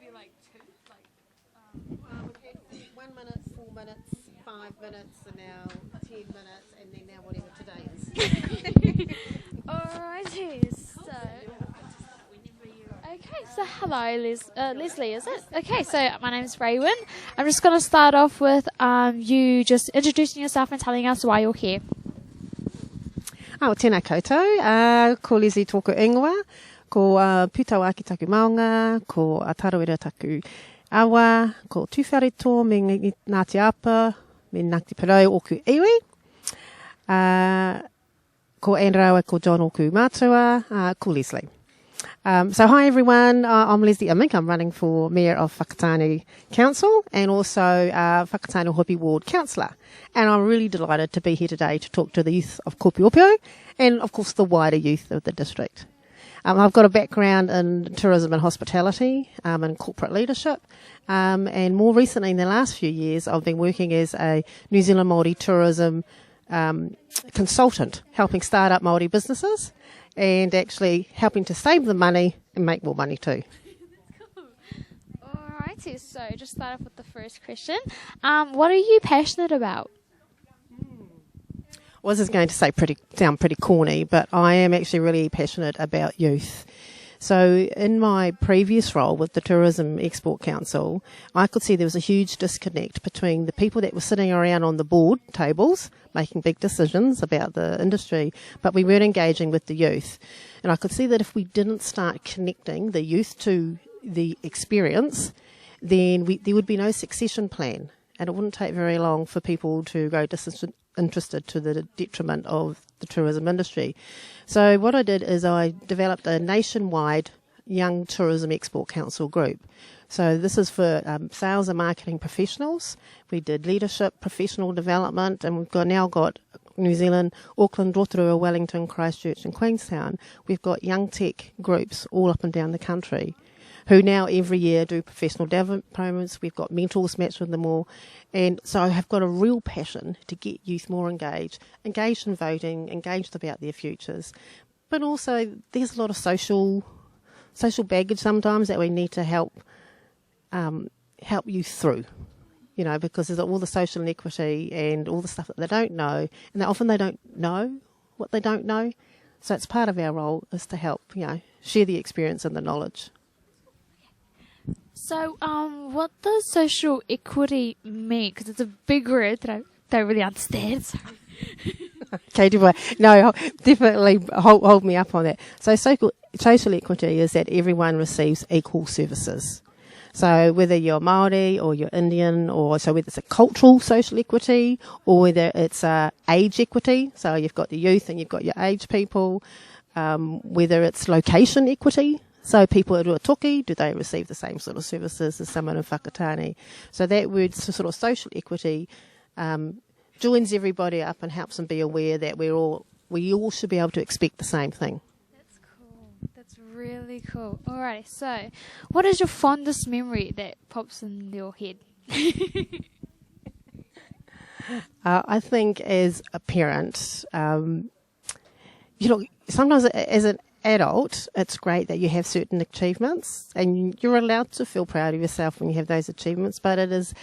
We've had 1 minute, 4 minutes, 5 minutes, and now 10 minutes, and then now whatever today is. Alrighty, so okay, so hello, Lesley, is it? Okay, so my name's Raewyn. I'm just going to start off with you just introducing yourself and telling us why you're here. Tēnā koutou, ko Lesley tōku ingoa, ko pūtau aki taku maunga, ko atarawera taku awa, ko tūwhareto me Ngāti Apa, me Ngāti Parau oku iwi, ko Anrawa, ko John oku mātua, ko Lesley. So hi everyone, I'm Lesley Immink. I'm running for Mayor of Whakatane Council and also Whakatane Hopi Ward Councillor. And I'm really delighted to be here today to talk to the youth of Kopeopeo and of course the wider youth of the district. I've got a background in tourism and hospitality and corporate leadership. And more recently in the last few years, I've been working as a New Zealand Māori tourism consultant, helping start up Māori businesses and actually helping to save the money and make more money too. Cool. Alrighty, so just start off with the first question. What are you passionate about? I was just going to say sound pretty corny, but I am actually really passionate about youth. So in my previous role with the Tourism Export Council, I could see there was a huge disconnect between the people that were sitting around on the board tables making big decisions about the industry, but we weren't engaging with the youth. And I could see that if we didn't start connecting the youth to the experience, then there would be no succession plan. And it wouldn't take very long for people to go disinterested to the detriment of the tourism industry. So what I did is I developed a nationwide Young Tourism Export Council group. So this is for sales and marketing professionals. We did leadership, professional development, and we've now got New Zealand, Auckland, Rotorua, Wellington, Christchurch and Queenstown. We've got young tech groups all up and down the country who now every year do professional development programs. We've got mentors matched with them all. And so I have got a real passion to get youth more engaged in voting, engaged about their futures. But also there's a lot of social baggage sometimes that we need to help youth through, because there's all the social inequity and all the stuff that they don't know. And often they don't know what they don't know. So it's part of our role is to help, share the experience and the knowledge. So, what does social equity mean? Because it's a big word that I don't really understand. Sorry. Okay, no, definitely hold me up on that. So, social equity is that everyone receives equal services. So, whether you're Māori or you're Indian, so whether it's a cultural social equity or whether it's age equity, so you've got the youth and you've got your age people, whether it's location equity. So people at Ruatoki, do they receive the same sort of services as someone in Whakatane? So that word, sort of social equity, joins everybody up and helps them be aware that we all should be able to expect the same thing. That's cool. That's really cool. Alright, so what is your fondest memory that pops in your head? I think as a parent, sometimes as an adult, it's great that you have certain achievements and you're allowed to feel proud of yourself when you have those achievements, but it is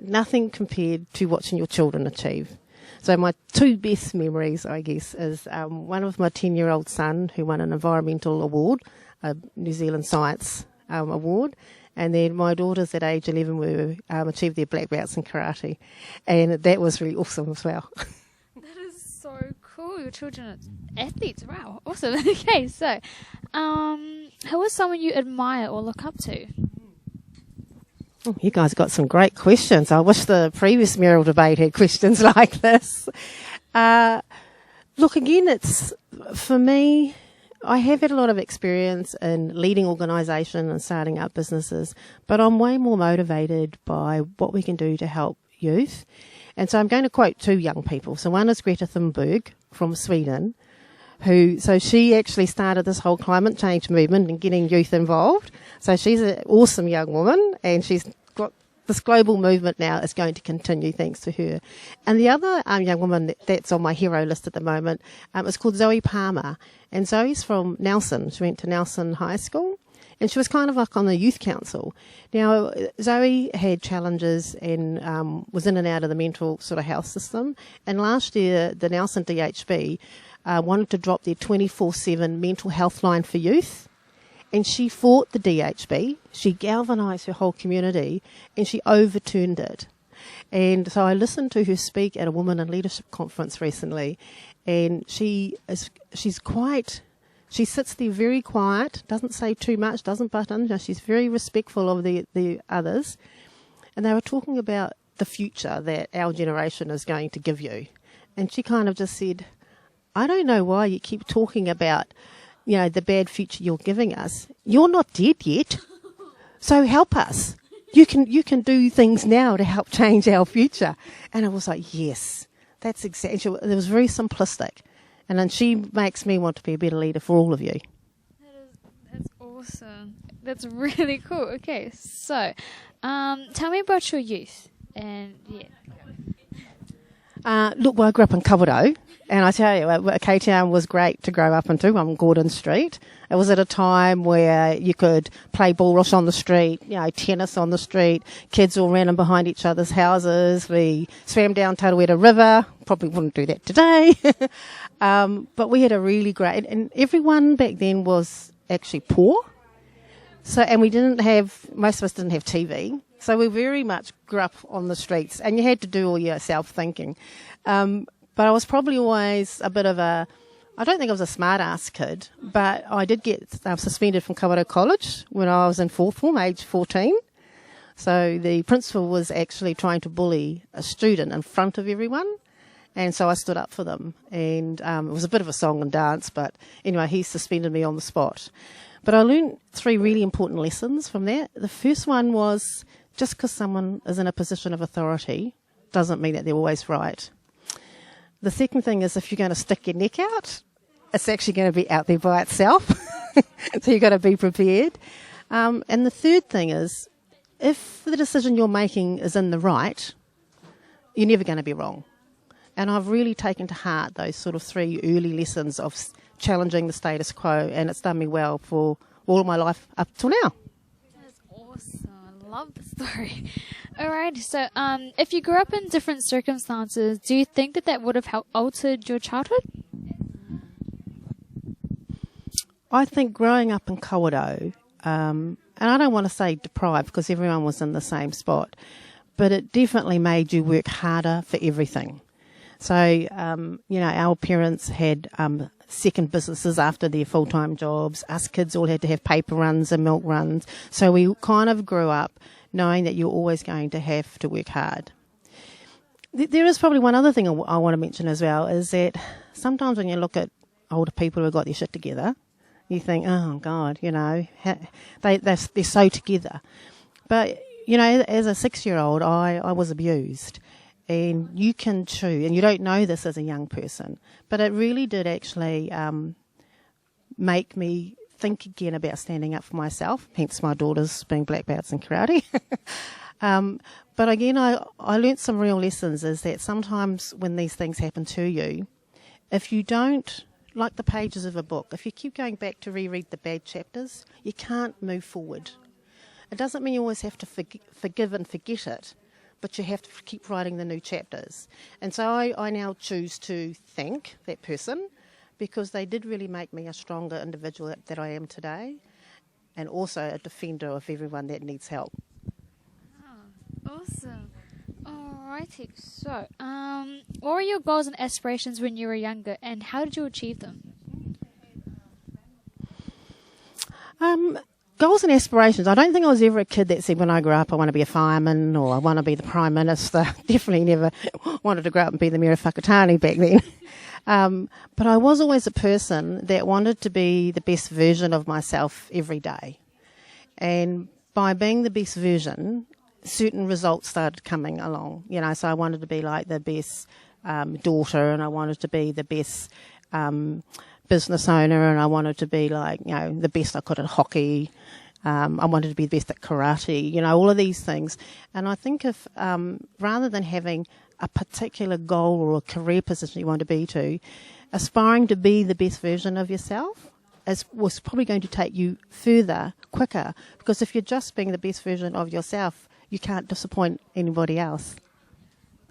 nothing compared to watching your children achieve. So my two best memories, I guess, is one of my 10-year-old son who won an environmental award, a New Zealand Science award, and then my daughters at age 11 achieved their black belts in karate, and that was really awesome as well. That is so cool. Your children are athletes. Wow, awesome. Okay, so who is someone you admire or look up to? You guys got some great questions. I wish the previous mayoral debate had questions like this. Look, again, it's for me, I have had a lot of experience in leading organisation and starting up businesses, but I'm way more motivated by what we can do to help youth. And so I'm going to quote two young people. So one is Greta Thunberg from Sweden, so she actually started this whole climate change movement and getting youth involved. So she's an awesome young woman, and she's got this global movement now is going to continue thanks to her. And the other young woman that's on my hero list at the moment is called Zoe Palmer. And Zoe's from Nelson. She went to Nelson High School. And she was kind of like on the youth council. Now, Zoe had challenges and was in and out of the mental sort of health system. And last year, the Nelson DHB wanted to drop their 24/7 mental health line for youth. And she fought the DHB. She galvanised her whole community and she overturned it. And so I listened to her speak at a Women in Leadership conference recently, and she sits there very quiet, doesn't say too much, doesn't butt in. She's very respectful of the others. And they were talking about the future that our generation is going to give you. And she kind of just said, I don't know why you keep talking about, the bad future you're giving us. You're not dead yet, so help us. You can do things now to help change our future. And I was like, yes, that's exactly. It was very simplistic. And then she makes me want to be a better leader for all of you. That's awesome. That's really cool. Okay, so tell me about your youth. And Look, well, I grew up in Kopeopeo, and I tell you, K-Town was great to grow up into, on Gordon Street. It was at a time where you could play ball rush on the street, tennis on the street. Kids all ran in behind each other's houses. We swam down Tarawera River. Probably wouldn't do that today. But we had a really great, and everyone back then was actually poor. So, and most of us didn't have TV. So we very much grew up on the streets, and you had to do all your self-thinking. But I was probably always a bit of I don't think I was a smart-ass kid, but I did get suspended from Kopeopeo College when I was in fourth form, age 14. So the principal was actually trying to bully a student in front of everyone, and so I stood up for them. And it was a bit of a song and dance, but anyway, he suspended me on the spot. But I learned 3 really important lessons from that. The first one was, just because someone is in a position of authority doesn't mean that they're always right. The second thing is, if you're going to stick your neck out, it's actually going to be out there by itself. So you've got to be prepared. And the third thing is, if the decision you're making is in the right, you're never going to be wrong. And I've really taken to heart those sort of 3 early lessons of challenging the status quo, and it's done me well for all of my life up till now. That's awesome. I love the story. All right. So, if you grew up in different circumstances, do you think that would have altered your childhood? I think growing up in Kopeopeo, and I don't want to say deprived because everyone was in the same spot, but it definitely made you work harder for everything. So, our parents had second businesses after their full-time jobs. Us kids all had to have paper runs and milk runs. So we kind of grew up knowing that you're always going to have to work hard. There is probably one other thing I want to mention as well, is that sometimes when you look at older people who have got their shit together, you think, oh, God, they're so together. But, as a 6-year-old, I was abused. And you can choose, and you don't know this as a young person, but it really did actually make me think again about standing up for myself, hence my daughters being black belts in karate. But again, I learnt some real lessons, is that sometimes when these things happen to you, if you don't, like the pages of a book, if you keep going back to reread the bad chapters, you can't move forward. It doesn't mean you always have to forgive and forget it, but you have to keep writing the new chapters. And so I now choose to thank that person, because they did really make me a stronger individual that I am today, and also a defender of everyone that needs help. Oh, awesome. Alrighty. So, what were your goals and aspirations when you were younger, and how did you achieve them? Goals and aspirations. I don't think I was ever a kid that said when I grow up I want to be a fireman or I want to be the Prime Minister. Definitely never wanted to grow up and be the Mayor of Whakatane back then. But I was always a person that wanted to be the best version of myself every day. And by being the best version, certain results started coming along. So I wanted to be like the best daughter, and I wanted to be the best business owner, and I wanted to be like, the best I could at hockey. I wanted to be the best at karate, all of these things. And I think if, rather than having a particular goal or a career position you want to be to, aspiring to be the best version of yourself was probably going to take you further, quicker, because if you're just being the best version of yourself, you can't disappoint anybody else.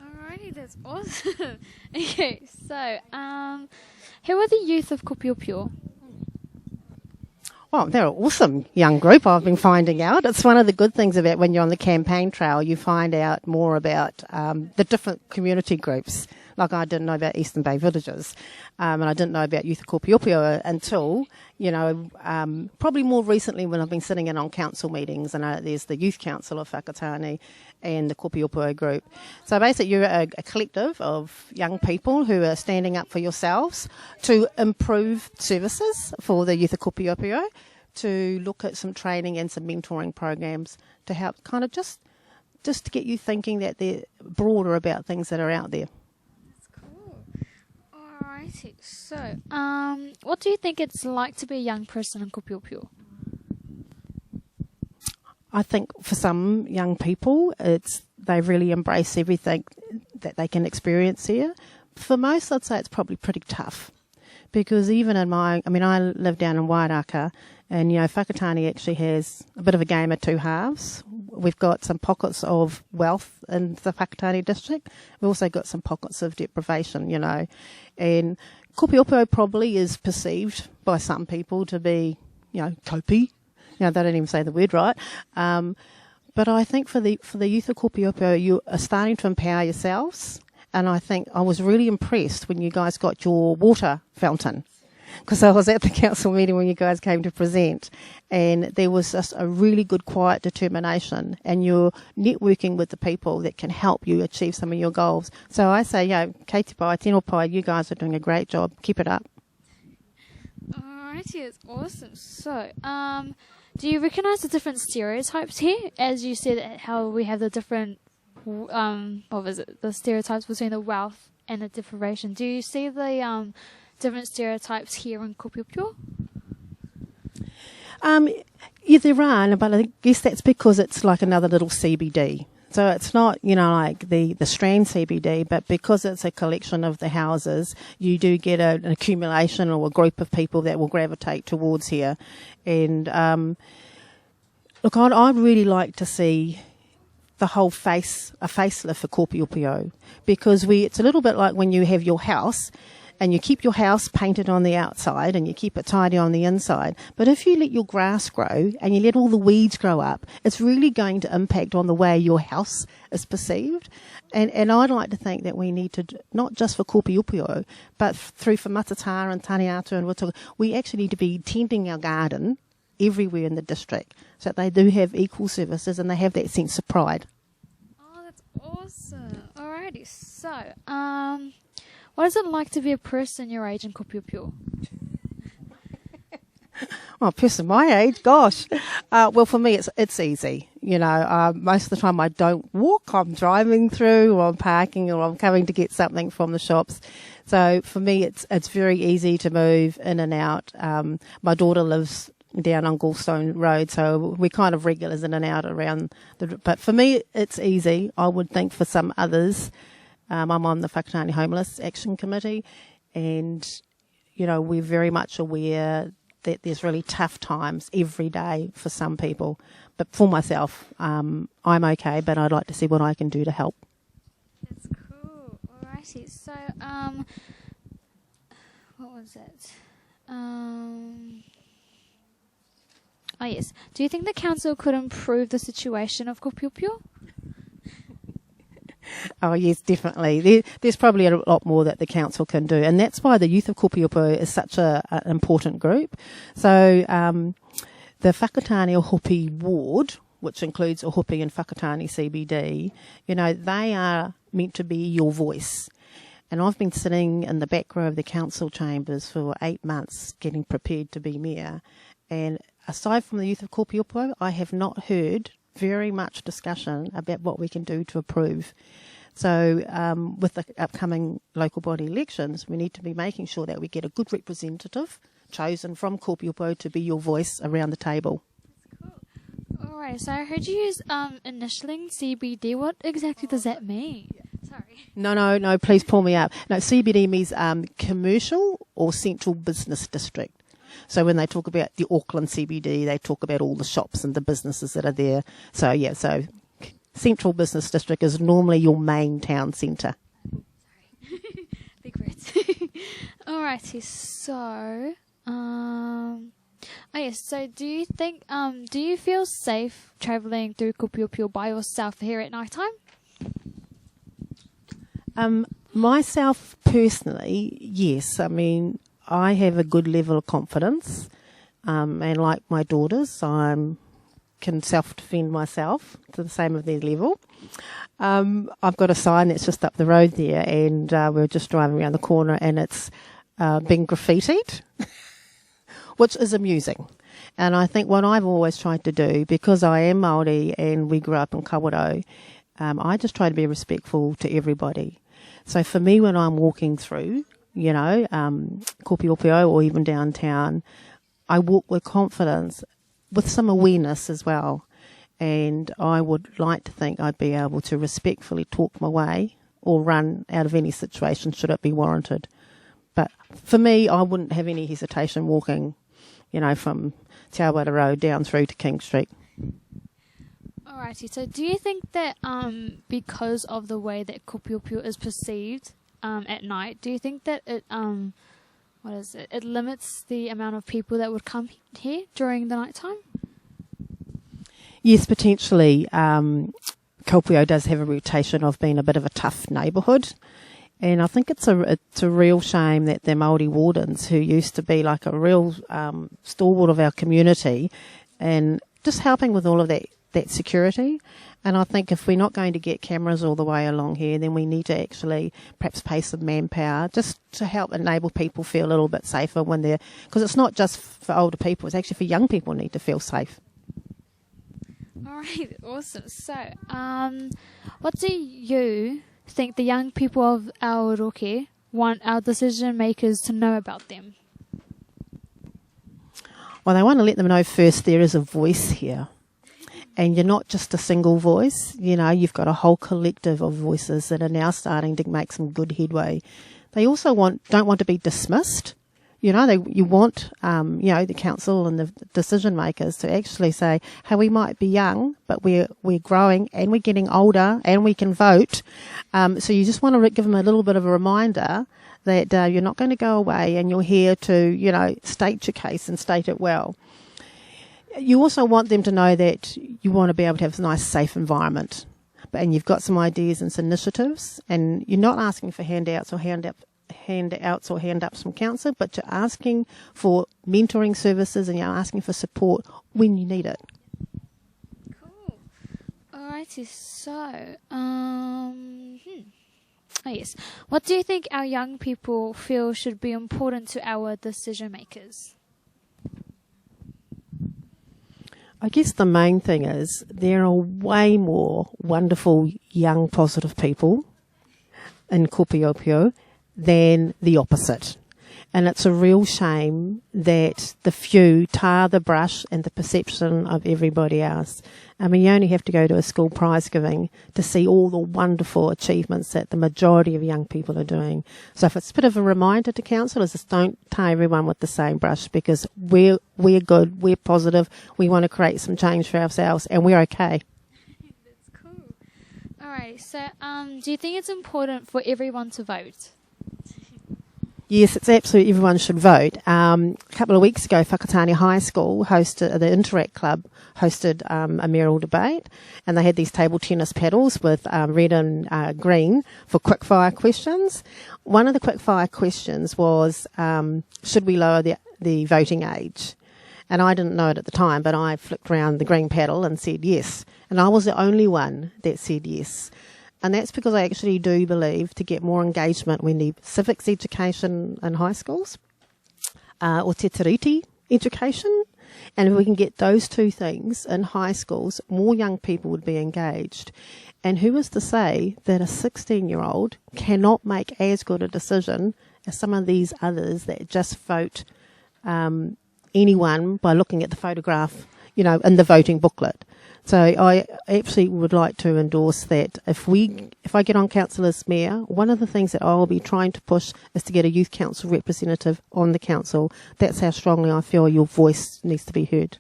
Alrighty, that's awesome. Okay, so, who are the youth of Kopeopeo? Well, they're an awesome young group, I've been finding out. It's one of the good things about when you're on the campaign trail, you find out more about the different community groups. Like I didn't know about Eastern Bay Villages, and I didn't know about Youth of Kopeopeo until, probably more recently when I've been sitting in on council meetings, and there's the Youth Council of Whakatane and the Kopeopeo group. So basically you're a collective of young people who are standing up for yourselves to improve services for the Youth of Kopeopeo, to look at some training and some mentoring programs to help kind of just to get you thinking that they're broader about things that are out there. Alrighty, so, what do you think it's like to be a young person in Kopeopeo? I think for some young people, they really embrace everything that they can experience here. For most, I'd say it's probably pretty tough. Because even I live down in Wairaka, and, Whakatane actually has a bit of a game of two halves. We've got some pockets of wealth in the Whakatane district. We've also got some pockets of deprivation, And Kopeopeo probably is perceived by some people to be, kopi. They don't even say the word right. But I think for the youth of Kopeopeo, you are starting to empower yourselves. And I think I was really impressed when you guys got your water fountain, because I was at the council meeting when you guys came to present, and there was just a really good quiet determination, and you're networking with the people that can help you achieve some of your goals. So I say, kei te pai, tēnā pai, you guys are doing a great job. Keep it up. Alrighty, it's awesome. So, do you recognise the different stereotypes here? As you said, how we have the different the stereotypes between the wealth and the deprivation. Do you see the different stereotypes here in Kopeopeo? Yeah, there are, but I guess that's because it's like another little CBD. So it's not, like the Strand CBD, but because it's a collection of the houses, you do get an accumulation or a group of people that will gravitate towards here. And look, I'd really like to see the whole facelift for Kopeopeo, because it's a little bit like when you have your house and you keep your house painted on the outside and you keep it tidy on the inside. But if you let your grass grow and you let all the weeds grow up, it's really going to impact on the way your house is perceived. And I'd like to think that we need to, not just for Kopeopeo, but through for Matatara and Taniatu and Wataga, we actually need to be tending our garden everywhere in the district, so that they do have equal services and they have that sense of pride. Oh, that's awesome. Alrighty, so, what is it like to be a person your age in Kopeopeo? Oh, a person my age, gosh. Well, for me, it's easy. Most of the time I don't walk. I'm driving through, or I'm parking, or I'm coming to get something from the shops. So for me, it's very easy to move in and out. My daughter lives down on Gallstone Road, so we're kind of regulars in and out around but for me it's easy. I would think for some others, I'm on the Whakatane Homeless Action Committee, and we're very much aware that there's really tough times every day for some people, but for myself, I'm okay, but I'd like to see what I can do to help. That's cool. Alrighty, so what was it? Oh yes. Do you think the council could improve the situation of Kopeopeo? Oh yes, definitely. There's probably a lot more that the council can do, and that's why the youth of Kopeopeo is such an important group. So the Whakatane Ohopi ward, which includes Ohopi and Whakatane CBD, they are meant to be your voice. And I've been sitting in the back row of the council chambers for 8 months getting prepared to be mayor, and aside from the youth of Kopeopeo, I have not heard very much discussion about what we can do to improve. So with the upcoming local body elections, we need to be making sure that we get a good representative chosen from Kopeopeo to be your voice around the table. That's cool. Alright, so I heard you use initialing CBD. What exactly does that mean? Sorry. No, please pull me up. No, CBD means commercial or central business district. So when they talk about the Auckland CBD, they talk about all the shops and the businesses that are there. So yeah, so Central Business District is normally your main town centre. Big words. Alrighty, so yes, so do you think do you feel safe travelling through Kopeopeo by yourself here at night time? Myself personally, yes. I mean, I have a good level of confidence, and like my daughters, can self-defend myself to the same of their level. I've got a sign that's just up the road there, and we're just driving around the corner, and it's been graffitied, which is amusing. And I think what I've always tried to do, because I am Māori and we grew up in Kawerau, I just try to be respectful to everybody. So for me, when I'm walking through, Kopeopeo or even downtown, I walk with confidence, with some awareness as well. And I would like to think I'd be able to respectfully talk my way or run out of any situation should it be warranted. But for me, I wouldn't have any hesitation walking, from Te Awara Road down through to King Street. Alrighty, so do you think that because of the way that Kopeopeo is perceived at night, do you think that it it limits the amount of people that would come here during the night time? Yes, potentially. Kopeopeo does have a reputation of being a bit of a tough neighbourhood, and I think it's a real shame that the Māori wardens, who used to be like a real stalwart of our community, and just helping with all of that security. And I think if we're not going to get cameras all the way along here, then we need to actually perhaps pay some manpower just to help enable people feel a little bit safer when they're, because it's not just for older people, it's actually for young people who need to feel safe. All right, awesome. So, what do you think the young people of Aotearoa want our decision makers to know about them? Well, they want to let them know first there is a voice here. And you're not just a single voice, you've got a whole collective of voices that are now starting to make some good headway. They also don't want to be dismissed. You want, the council and the decision makers to actually say, hey, we might be young, but we're growing and we're getting older and we can vote. So you just want to give them a little bit of a reminder that you're not going to go away and you're here to, state your case and state it well. You also want them to know that you want to be able to have a nice, safe environment. And you've got some ideas and some initiatives, and you're not asking for handouts or hand-ups from council, but you're asking for mentoring services and you're asking for support when you need it. Cool. Alrighty, so, yes. What do you think our young people feel should be important to our decision makers? I guess the main thing is there are way more wonderful young positive people in Kopeopeo than the opposite. And it's a real shame that the few tar the brush and the perception of everybody else. I mean, you only have to go to a school prize giving to see all the wonderful achievements that the majority of young people are doing. So if it's a bit of a reminder to councillors, just don't tar everyone with the same brush, because we're good, we're positive, we want to create some change for ourselves, and we're okay. That's cool. Alright, so do you think it's important for everyone to vote? Yes, it's absolutely everyone should vote. A couple of weeks ago, Whakatane High School hosted, the Interact Club hosted a mayoral debate, and they had these table tennis paddles with red and green for quickfire questions. One of the quickfire questions was, should we lower the voting age? And I didn't know it at the time, but I flicked around the green paddle and said yes. And I was the only one that said yes. And that's because I actually do believe to get more engagement, we need civics education in high schools, or te tiriti education. And if we can get those two things in high schools, more young people would be engaged. And who is to say that a 16-year-old cannot make as good a decision as some of these others that just vote anyone by looking at the photograph, in the voting booklet. So I actually would like to endorse that if I get on council as mayor, one of the things that I'll be trying to push is to get a youth council representative on the council. That's how strongly I feel your voice needs to be heard.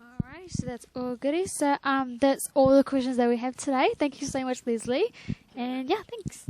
Alright, so that's all goody. So that's all the questions that we have today. Thank you so much, Lesley. And yeah, thanks.